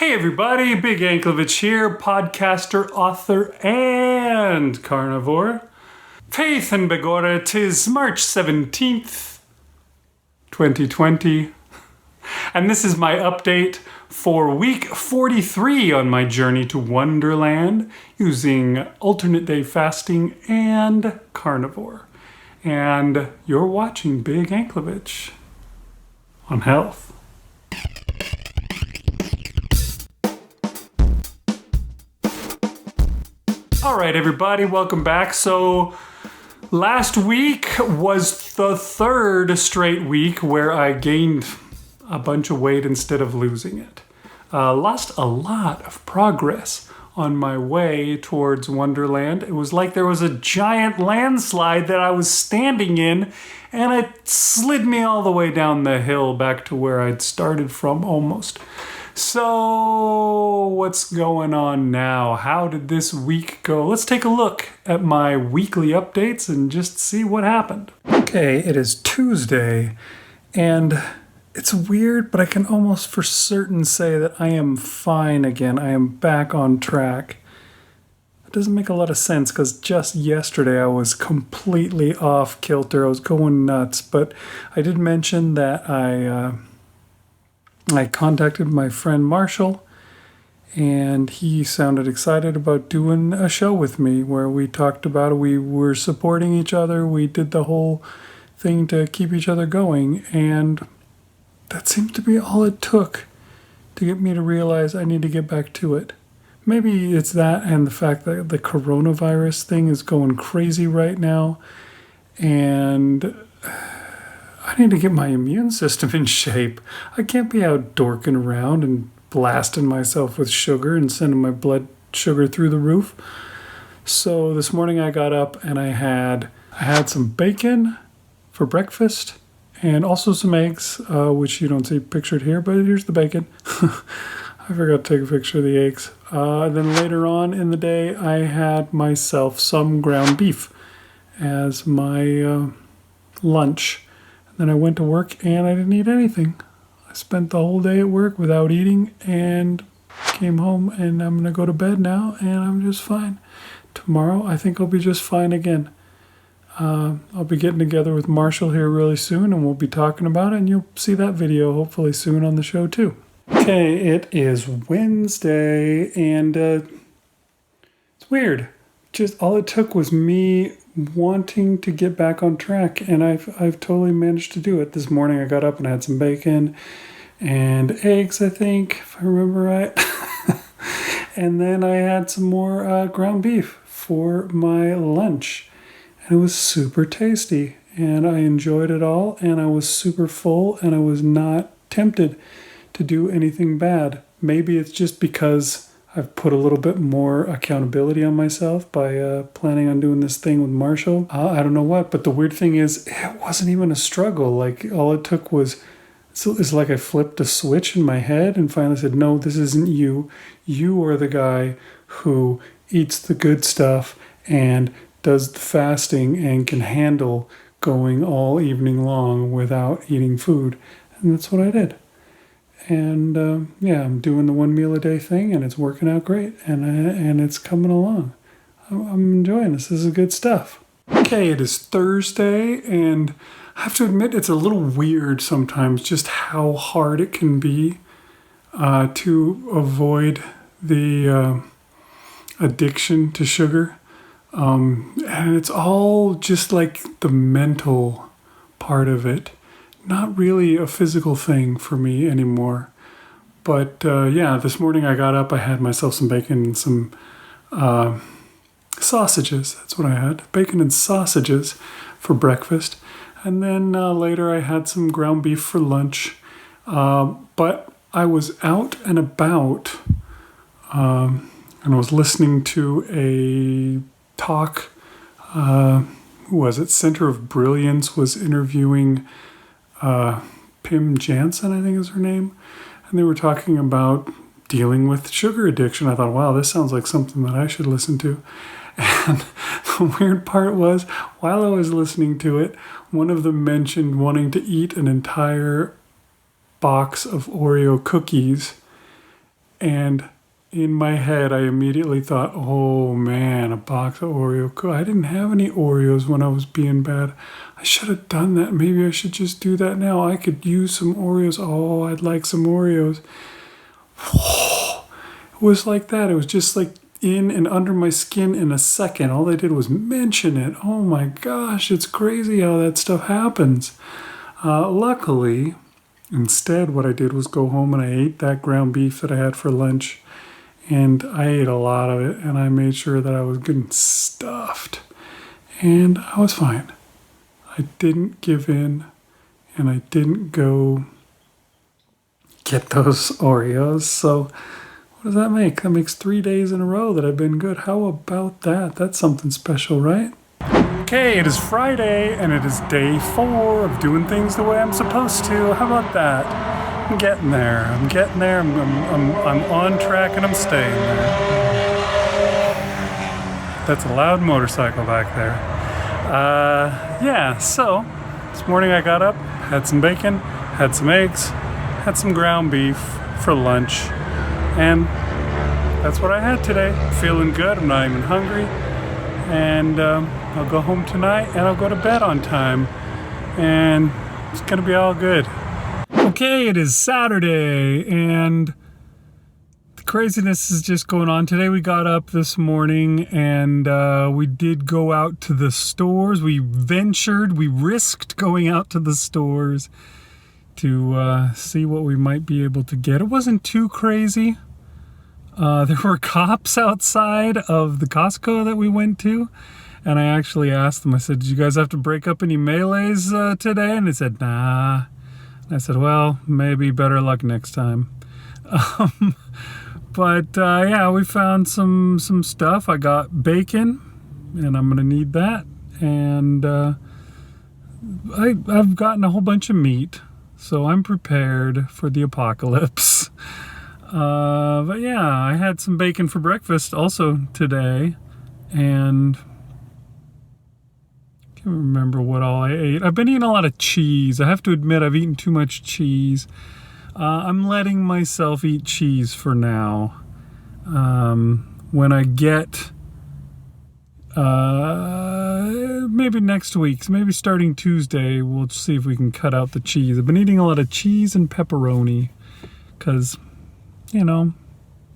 Hey everybody, Big Anklevich here, podcaster, author, and carnivore. Faith and Begorra, 'tis March 17th, 2020, and this is my update for week 43 on my journey to One-derland using alternate day fasting and carnivore. And you're watching Big Anklevich on health. All right, everybody, welcome back. So last week was the third straight week where I gained a bunch of weight instead of losing it. Lost a lot of progress on my way towards One-derland. It was like there was a giant landslide that I was standing in, and it slid me all the way down the hill back to where I'd started from almost. So what's going on now? How did this week go? Let's take a look at my weekly updates and just see what happened. Okay, it is Tuesday, and it's weird, but I can almost for certain say that I am fine again. I am back on track. It doesn't make a lot of sense because just yesterday I was completely off kilter. I was going nuts, but I did mention that I contacted my friend Marshall, and he sounded excited about doing a show with me where we talked about it. We were supporting each other. We did the whole thing to keep each other going, and that seemed to be all it took to get me to realize I need to get back to it. Maybe it's that and the fact that the coronavirus thing is going crazy right now, and I need to get my immune system in shape. I can't be out dorking around and blasting myself with sugar and sending my blood sugar through the roof. So this morning I got up and I had some bacon for breakfast and also some eggs, which you don't see pictured here, but here's the bacon. I forgot to take a picture of the eggs. Then later on in the day, I had myself some ground beef as my lunch. Then I went to work and I didn't eat anything. I spent the whole day at work without eating and came home, and I'm going to go to bed now and I'm just fine. Tomorrow I think I'll be just fine again. I'll be getting together with Marshall here really soon and we'll be talking about it, and you'll see that video hopefully soon on the show too. Okay, it is Wednesday and it's weird. Just all it took was me wanting to get back on track, and I've totally managed to do it. This morning I got up and had some bacon and eggs, I think, if I remember right. And then I had some more ground beef for my lunch, and it was super tasty, and I enjoyed it all, and I was super full, and I was not tempted to do anything bad. Maybe it's just because I've put a little bit more accountability on myself by planning on doing this thing with Marshall. I don't know what, but the weird thing is it wasn't even a struggle. Like all it took was, it's like I flipped a switch in my head and finally said, no, this isn't you. You are the guy who eats the good stuff and does the fasting and can handle going all evening long without eating food. And that's what I did. And I'm doing the 1 meal a day thing, and it's working out great, and it's coming along. I'm enjoying this. This is good stuff. Okay, it is Thursday, and I have to admit it's a little weird sometimes just how hard it can be to avoid the addiction to sugar. And it's all just like the mental part of it. Not really a physical thing for me anymore. But this morning I got up, I had myself some bacon and some sausages. That's what I had. Bacon and sausages for breakfast. And then later I had some ground beef for lunch. But I was out and about and I was listening to a talk. Who was it? Center of Brilliance was interviewing Pim Jansen, I think is her name. And they were talking about dealing with sugar addiction. I thought, wow, this sounds like something that I should listen to. And the weird part was, while I was listening to it, one of them mentioned wanting to eat an entire box of Oreo cookies And in my head, I immediately thought, oh man, a box of Oreo. I didn't have any Oreos when I was being bad. I should have done that. Maybe I should just do that now. I could use some Oreos. Oh, I'd like some Oreos. It was like that. It was just like in and under my skin in a second. All they did was mention it. Oh my gosh, it's crazy how that stuff happens. Luckily, instead, what I did was go home and I ate that ground beef that I had for lunch. And I ate a lot of it, and I made sure that I was getting stuffed. And I was fine. I didn't give in, and I didn't go get those Oreos. So what does that make? That makes 3 days in a row that I've been good. How about that? That's something special, right? Okay, it is Friday, and it is day 4 of doing things the way I'm supposed to. How about that? I'm getting there. I'm on track, and I'm staying there. That's a loud motorcycle back there. Yeah, so this morning I got up, had some bacon, had some eggs, had some ground beef for lunch, and that's what I had today. Feeling good. I'm not even hungry. And I'll go home tonight, and I'll go to bed on time. And it's going to be all good. Okay, it is Saturday, and the craziness is just going on. Today we got up this morning, and we did go out to the stores. We risked going out to the stores to see what we might be able to get. It wasn't too crazy. There were cops outside of the Costco that we went to, and I actually asked them, I said, did you guys have to break up any melees today? And they said, nah. I said, well, maybe better luck next time. But yeah, we found some stuff. I got bacon, and I'm going to need that. And I've gotten a whole bunch of meat, so I'm prepared for the apocalypse. But yeah, I had some bacon for breakfast also today, and I can't remember what all I ate. I've been eating a lot of cheese. I have to admit, I've eaten too much cheese. I'm letting myself eat cheese for now. When I get, maybe next week, maybe starting Tuesday, we'll see if we can cut out the cheese. I've been eating a lot of cheese and pepperoni because, you know,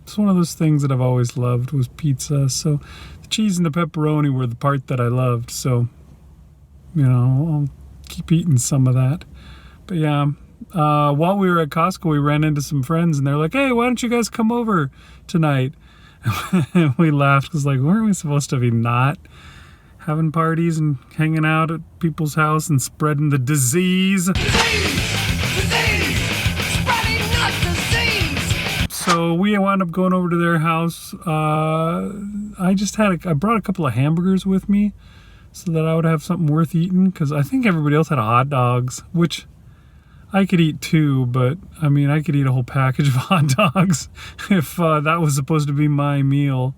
it's one of those things that I've always loved was pizza. So the cheese and the pepperoni were the part that I loved. So, you know, I'll keep eating some of that. But yeah, while we were at Costco, we ran into some friends, and they're like, hey, why don't you guys come over tonight? And we laughed because, like, weren't we supposed to be not having parties and hanging out at people's house and spreading the disease? Disease! Spreading the disease! So we wound up going over to their house. I brought a couple of hamburgers with me, so that I would have something worth eating, because I think everybody else had hot dogs, which I could eat too, but I mean, I could eat a whole package of hot dogs if that was supposed to be my meal.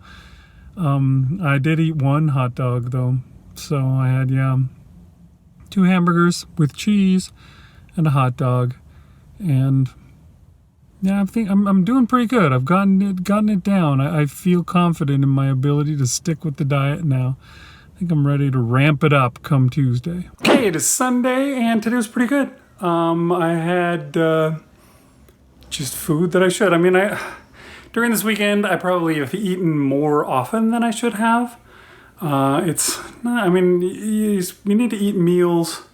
I did eat one hot dog though, so I had, 2 hamburgers with cheese and a hot dog, and yeah, I think I'm doing pretty good. I've gotten it down. I feel confident in my ability to stick with the diet now. I think I'm ready to ramp it up come Tuesday. Okay, it is Sunday, and today was pretty good. I had just food that I should. I mean, during this weekend, I probably have eaten more often than I should have. It's not, I mean, you need to eat meals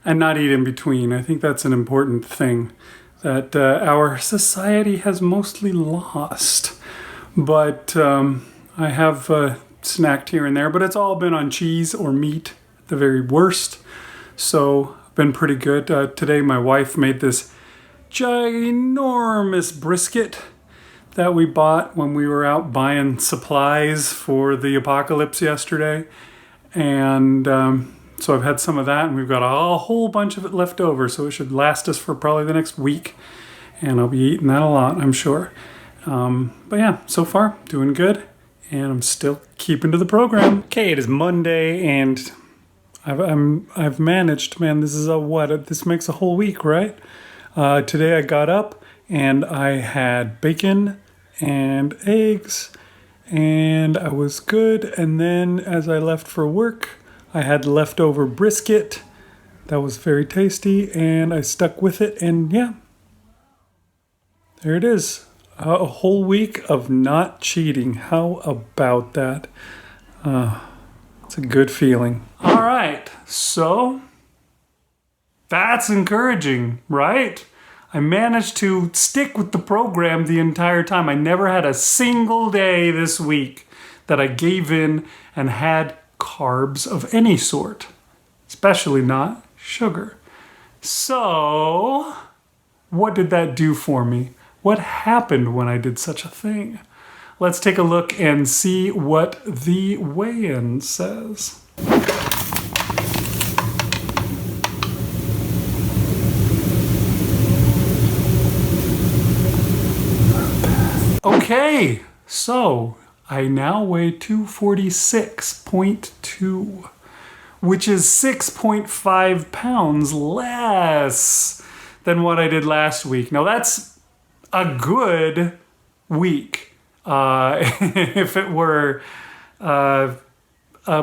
and not eat in between. I think that's an important thing that our society has mostly lost. But I have snacked here and there, but it's all been on cheese or meat at the very worst. So been pretty good. Today my wife made this ginormous brisket that we bought when we were out buying supplies for the apocalypse yesterday. And so I've had some of that, and we've got a whole bunch of it left over, so it should last us for probably the next week. And I'll be eating that a lot, I'm sure. But yeah, so far doing good, and I'm still keeping to the program. Okay, it is Monday, and I've managed, man, this is this makes a whole week, right? Today I got up and I had bacon, and eggs, and I was good. And then as I left for work, I had leftover brisket. That was very tasty, and I stuck with it, and yeah, there it is. A whole week of not cheating. How about that? It's a good feeling. All right, so that's encouraging, right? I managed to stick with the program the entire time. I never had a single day this week that I gave in and had carbs of any sort, especially not sugar. So, what did that do for me? What happened when I did such a thing? Let's take a look and see what the weigh-in says. Okay, so I now weigh 246.2, which is 6.5 pounds less than what I did last week. Now that's a good week. If it were a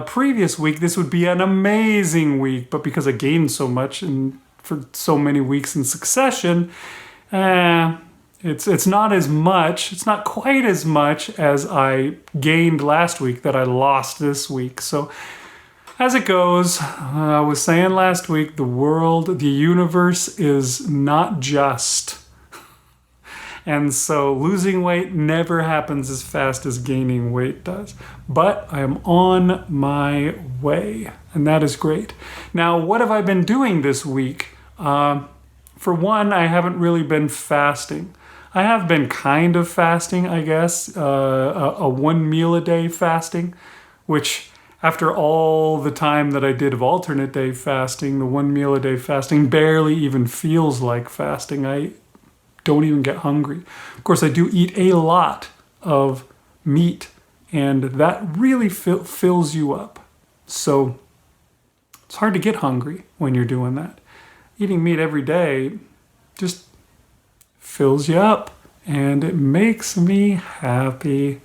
previous week, this would be an amazing week. But because I gained so much and for so many weeks in succession, it's not as much. It's not quite as much as I gained last week that I lost this week. So as it goes, I was saying last week, the world, the universe is not just. And so losing weight never happens as fast as gaining weight does. But I am on my way, and that is great. Now, what have I been doing this week? For one, I haven't really been fasting. I have been kind of fasting, I guess, a 1 meal a day fasting, which after all the time that I did of alternate day fasting, the 1 meal a day fasting barely even feels like fasting. I don't even get hungry. Of course, I do eat a lot of meat, and that really fills you up. So it's hard to get hungry when you're doing that. Eating meat every day just fills you up, and it makes me happy.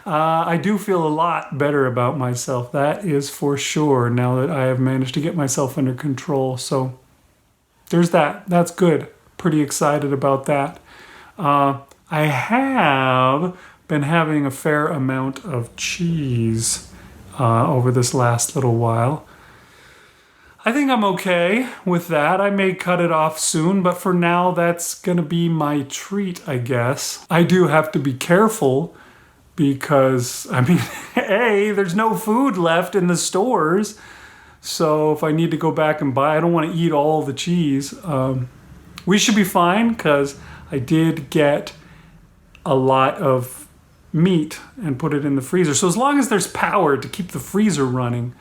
I do feel a lot better about myself, that is for sure, now that I have managed to get myself under control. So there's that. That's good. Pretty excited about that. I have been having a fair amount of cheese over this last little while. I think I'm okay with that. I may cut it off soon, but for now, that's going to be my treat, I guess. I do have to be careful because, I mean, A, there's no food left in the stores. So if I need to go back and buy, I don't want to eat all the cheese. We should be fine because I did get a lot of meat and put it in the freezer. So as long as there's power to keep the freezer running,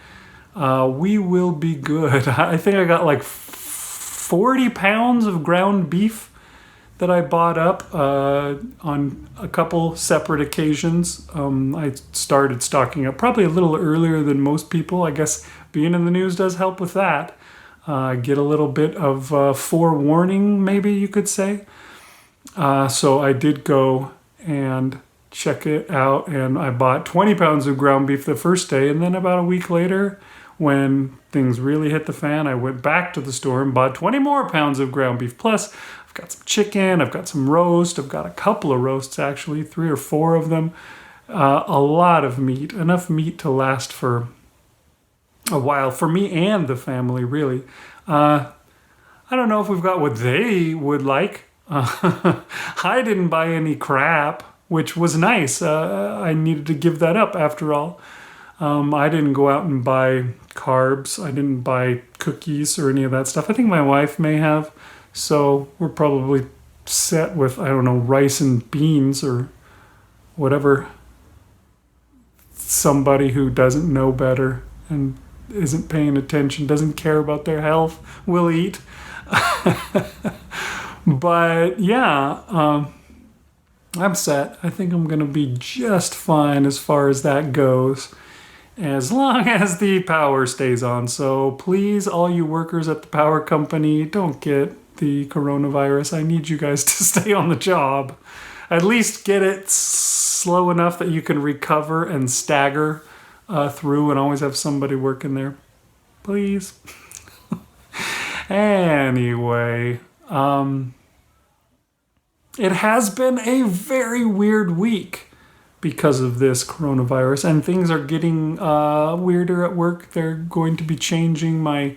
we will be good. I think I got like 40 pounds of ground beef that I bought up on a couple separate occasions. I started stocking up probably a little earlier than most people. I guess being in the news does help with that. Get a little bit of forewarning, maybe you could say. So I did go and check it out, and I bought 20 pounds of ground beef the first day, and then about a week later, when things really hit the fan, I went back to the store and bought 20 more pounds of ground beef. Plus, I've got some chicken, I've got some roast, I've got a couple of roasts actually, 3 or 4 of them. A lot of meat, enough meat to last for a while, for me and the family, really. I don't know if we've got what they would like. I didn't buy any crap, which was nice. I needed to give that up after all. I didn't go out and buy carbs. I didn't buy cookies or any of that stuff. I think my wife may have. So we're probably set with, I don't know, rice and beans or whatever somebody who doesn't know better and isn't paying attention, doesn't care about their health, will eat. But yeah, I'm set. I think I'm going to be just fine as far as that goes, as long as the power stays on. So please, all you workers at the power company, don't get the coronavirus. I need you guys to stay on the job. at least get it slow enough that you can recover and stagger through and always have somebody working there. Please. Anyway, it has been a very weird week because of this coronavirus, and things are getting weirder at work. They're going to be changing my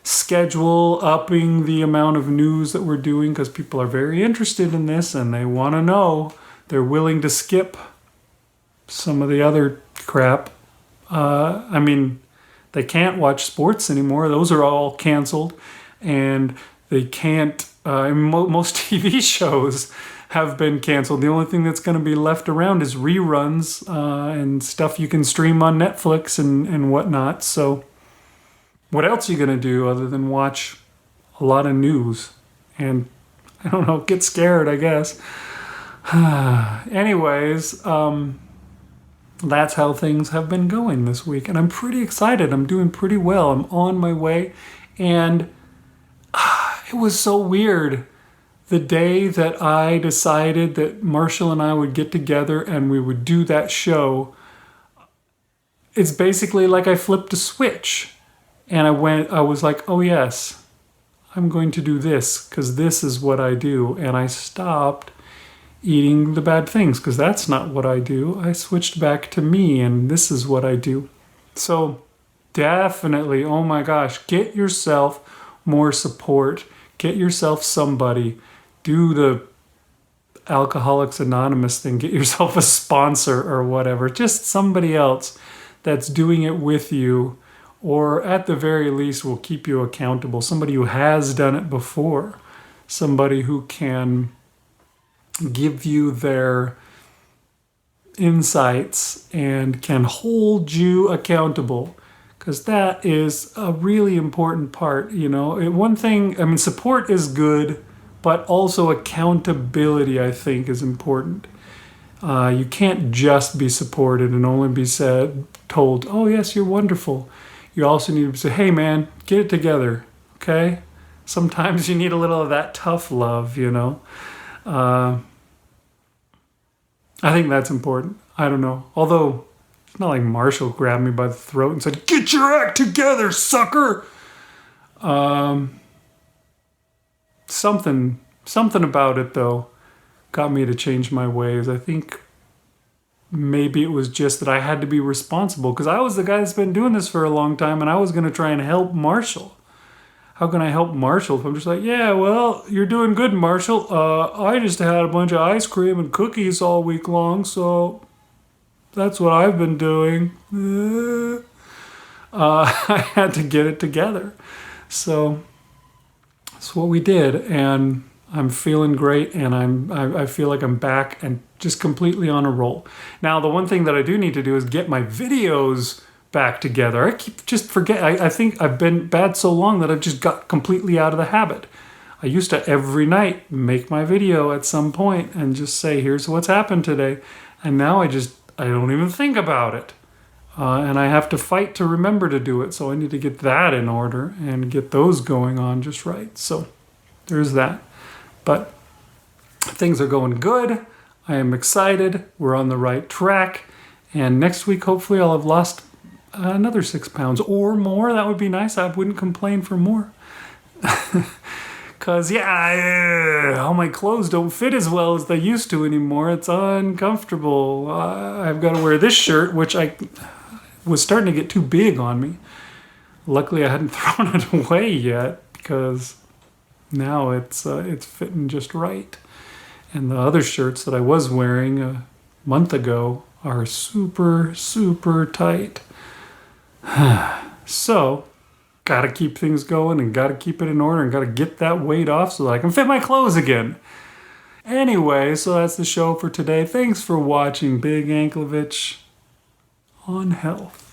schedule, upping the amount of news that we're doing because people are very interested in this and they want to know. They're willing to skip some of the other crap. I mean, they can't watch sports anymore. Those are all canceled. And they can't, most TV shows have been canceled. The only thing that's going to be left around is reruns and stuff you can stream on Netflix and whatnot. So what else are you going to do other than watch a lot of news? And I don't know, get scared, I guess. Anyways, that's how things have been going this week. And I'm pretty excited. I'm doing pretty well. I'm on my way. And it was so weird. The day that I decided that Marshall and I would get together and we would do that show, it's basically like I flipped a switch. And I was like, oh yes, I'm going to do this because this is what I do. And I stopped eating the bad things because that's not what I do. I switched back to me and this is what I do. So definitely, oh my gosh, get yourself more support. Get yourself somebody. Do the Alcoholics Anonymous thing. Get yourself a sponsor or whatever. Just somebody else that's doing it with you, or at the very least will keep you accountable. Somebody who has done it before. Somebody who can give you their insights and can hold you accountable. Because that is a really important part, you know. One thing, I mean, support is good, but also accountability, I think, is important. You can't just be supported and only be told, oh, yes, you're wonderful. You also need to say, hey, man, get it together, okay? Sometimes you need a little of that tough love, you know. I think that's important. I don't know. Although, it's not like Marshall grabbed me by the throat and said, get your act together, sucker! Something about it, though, got me to change my ways. I think maybe it was just that I had to be responsible because I was the guy that's been doing this for a long time and I was going to try and help Marshall. How can I help Marshall if I'm just like, yeah, well, you're doing good, Marshall. I just had a bunch of ice cream and cookies all week long, so that's what I've been doing. I had to get it together. So that's what we did, and I'm feeling great, and I feel like I'm back and just completely on a roll. Now, the one thing that I do need to do is get my videos back together. I keep just forget. I think I've been bad so long that I've just got completely out of the habit. I used to every night make my video at some point and just say, here's what's happened today. And now I don't even think about it. And I have to fight to remember to do it. So I need to get that in order and get those going on just right. So there's that. But things are going good. I am excited. We're on the right track. And next week, hopefully, I'll have lost another 6 pounds or more. That would be nice. I wouldn't complain for more. Because, all my clothes don't fit as well as they used to anymore. It's uncomfortable. I've got to wear this shirt, which I was starting to get too big on me. Luckily, I hadn't thrown it away yet because now it's fitting just right. And the other shirts that I was wearing a month ago are super, super tight. So, gotta keep things going and gotta keep it in order and gotta get that weight off so that I can fit my clothes again. Anyway, so that's the show for today. Thanks for watching. Big Anklevich on health.